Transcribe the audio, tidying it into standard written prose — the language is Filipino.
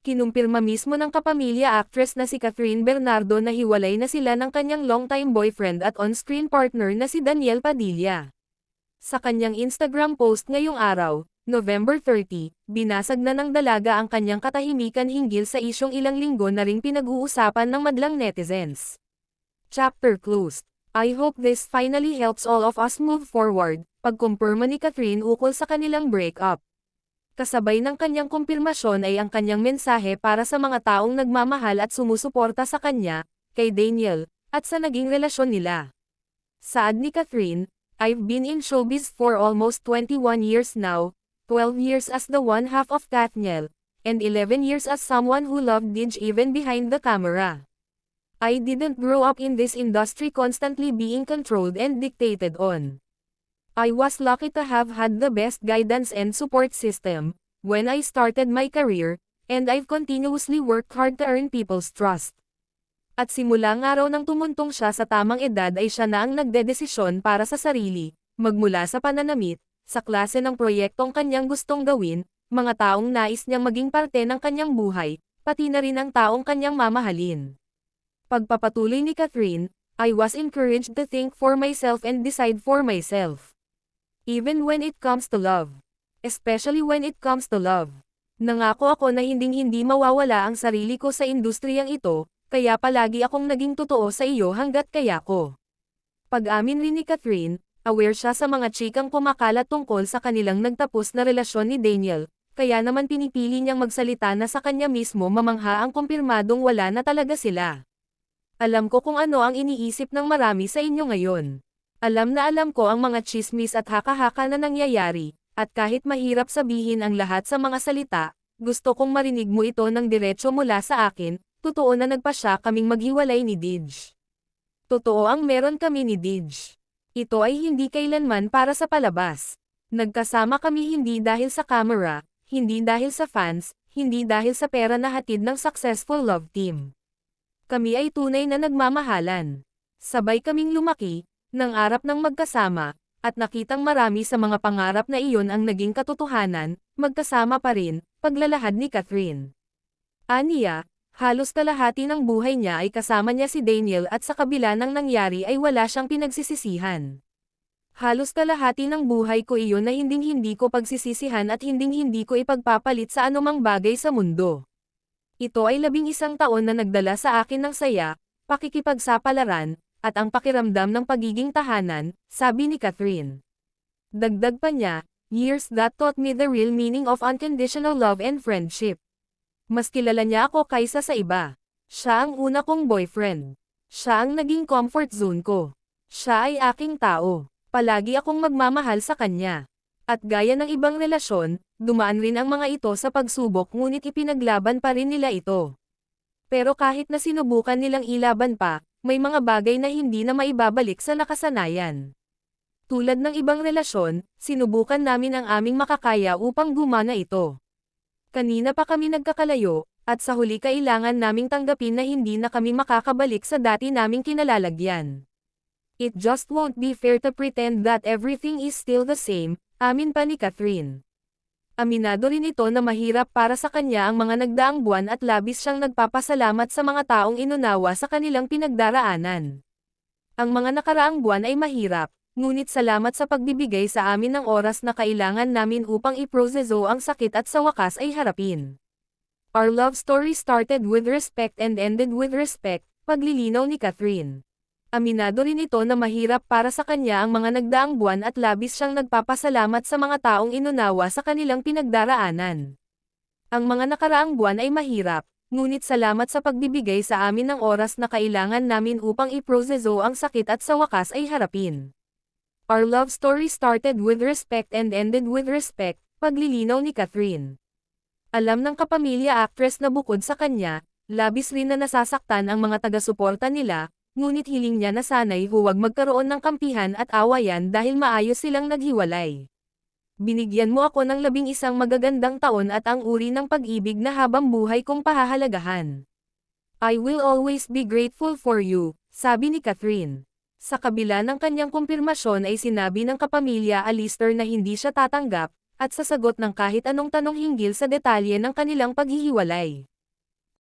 Kinumpirma mismo ng kapamilya actress na si Catherine Bernardo na hiwalay na sila ng kanyang longtime boyfriend at on-screen partner na si Daniel Padilla. Sa kanyang Instagram post ngayong araw, November 30, binasag na ng dalaga ang kanyang katahimikan hinggil sa isyong ilang linggo na ring pinag-uusapan ng madlang netizens. Chapter closed. I hope this finally helps all of us move forward, pagkumpirma ni Catherine ukol sa kanilang breakup. Kasabay ng kanyang kumpirmasyon ay ang kanyang mensahe para sa mga taong nagmamahal at sumusuporta sa kanya, kay Daniel, at sa naging relasyon nila. Saad ni Catherine, I've been in showbiz for almost 21 years now, 12 years as the one half of Kathniel, and 11 years as someone who loved Dij even behind the camera. I didn't grow up in this industry constantly being controlled and dictated on. I was lucky to have had the best guidance and support system when I started my career, and I've continuously worked hard to earn people's trust. At simulang araw nang tumuntong siya sa tamang edad ay siya na ang nagdedesisyon para sa sarili, magmula sa pananamit, sa klase ng proyektong kanyang gustong gawin, mga taong nais niyang maging parte ng kanyang buhay, pati na rin ang taong kanyang mamahalin. Pagpapatuloy ni Catherine, I was encouraged to think for myself and decide for myself. Even when it comes to love. Especially when it comes to love. Nangako ako na hinding-hindi mawawala ang sarili ko sa industriyang ito, kaya palagi akong naging totoo sa iyo hanggat kaya ko. Pag-amin rin ni Catherine, aware siya sa mga chikang kumakalat tungkol sa kanilang nagtapos na relasyon ni Daniel, kaya naman pinipili niyang magsalita na sa kanya mismo mamangha ang kumpirmadong wala na talaga sila. Alam ko kung ano ang iniisip ng marami sa inyo ngayon. Alam na alam ko ang mga chismis at haka-haka na nangyayari, at kahit mahirap sabihin ang lahat sa mga salita, gusto kong marinig mo ito ng diretso mula sa akin, totoo na nagpasya kaming maghiwalay ni Dij. Totoo ang meron kami ni Dij. Ito ay hindi kailanman para sa palabas. Nagkasama kami hindi dahil sa camera, hindi dahil sa fans, hindi dahil sa pera na hatid ng successful love team. Kami ay tunay na nagmamahalan. Sabay kaming lumaki, nangarap ng magkasama, at nakitang marami sa mga pangarap na iyon ang naging katotohanan, magkasama pa rin, paglalahad ni Catherine. Aniya, halos kalahati ng buhay niya ay kasama niya si Daniel at sa kabila ng nangyari ay wala siyang pinagsisisihan. Halos kalahati ng buhay ko iyon na hinding-hindi ko pagsisisihan at hinding-hindi ko ipagpapalit sa anumang bagay sa mundo. Ito ay 11 taon na nagdala sa akin ng saya, pakikipagsapalaran, at ang pakiramdam ng pagiging tahanan, sabi ni Catherine. Dagdag pa niya, years that taught me the real meaning of unconditional love and friendship. Mas kilala niya ako kaysa sa iba. Siya ang una kong boyfriend. Siya ang naging comfort zone ko. Siya ay aking tao. Palagi akong magmamahal sa kanya. At gaya ng ibang relasyon, dumaan rin ang mga ito sa pagsubok ngunit ipinaglaban pa rin nila ito. Pero kahit na sinubukan nilang ilaban pa, may mga bagay na hindi na maibabalik sa nakasanayan. Tulad ng ibang relasyon, sinubukan namin ang aming makakaya upang gumana ito. Kanina pa kami nagkakalayo, at sa huli kailangan naming tanggapin na hindi na kami makakabalik sa dati naming kinalalagyan. It just won't be fair to pretend that everything is still the same, amin pa ni Catherine. Aminado rin ito na mahirap para sa kanya ang mga nagdaang buwan at labis siyang nagpapasalamat sa mga taong inunawa sa kanilang pinagdaraanan. Ang mga nakaraang buwan ay mahirap, ngunit salamat sa pagbibigay sa amin ng oras na kailangan namin upang iproseso ang sakit at sa wakas ay harapin. Our love story started with respect and ended with respect, paglilinaw ni Catherine. Aminado rin ito na mahirap para sa kanya ang mga nagdaang buwan at labis siyang nagpapasalamat sa mga taong inunawa sa kanilang pinagdaraanan. Ang mga nakaraang buwan ay mahirap, ngunit salamat sa pagbibigay sa amin ng oras na kailangan namin upang iproseso ang sakit at sa wakas ay harapin. Our love story started with respect and ended with respect, paglilinaw ni Catherine. Alam ng kapamilya actress na bukod sa kanya, labis rin na nasasaktan ang mga taga-suporta nila, ngunit hiling niya na sana'y huwag magkaroon ng kampihan at awayan dahil maayos silang naghiwalay. Binigyan mo ako ng 11 magagandang taon at ang uri ng pag-ibig na habang buhay kong pahahalagahan. I will always be grateful for you, sabi ni Catherine. Sa kabila ng kanyang kumpirmasyon ay sinabi ng kapamilya Alistair na hindi siya tatanggap, at sasagot ng kahit anong tanong hinggil sa detalye ng kanilang paghihiwalay.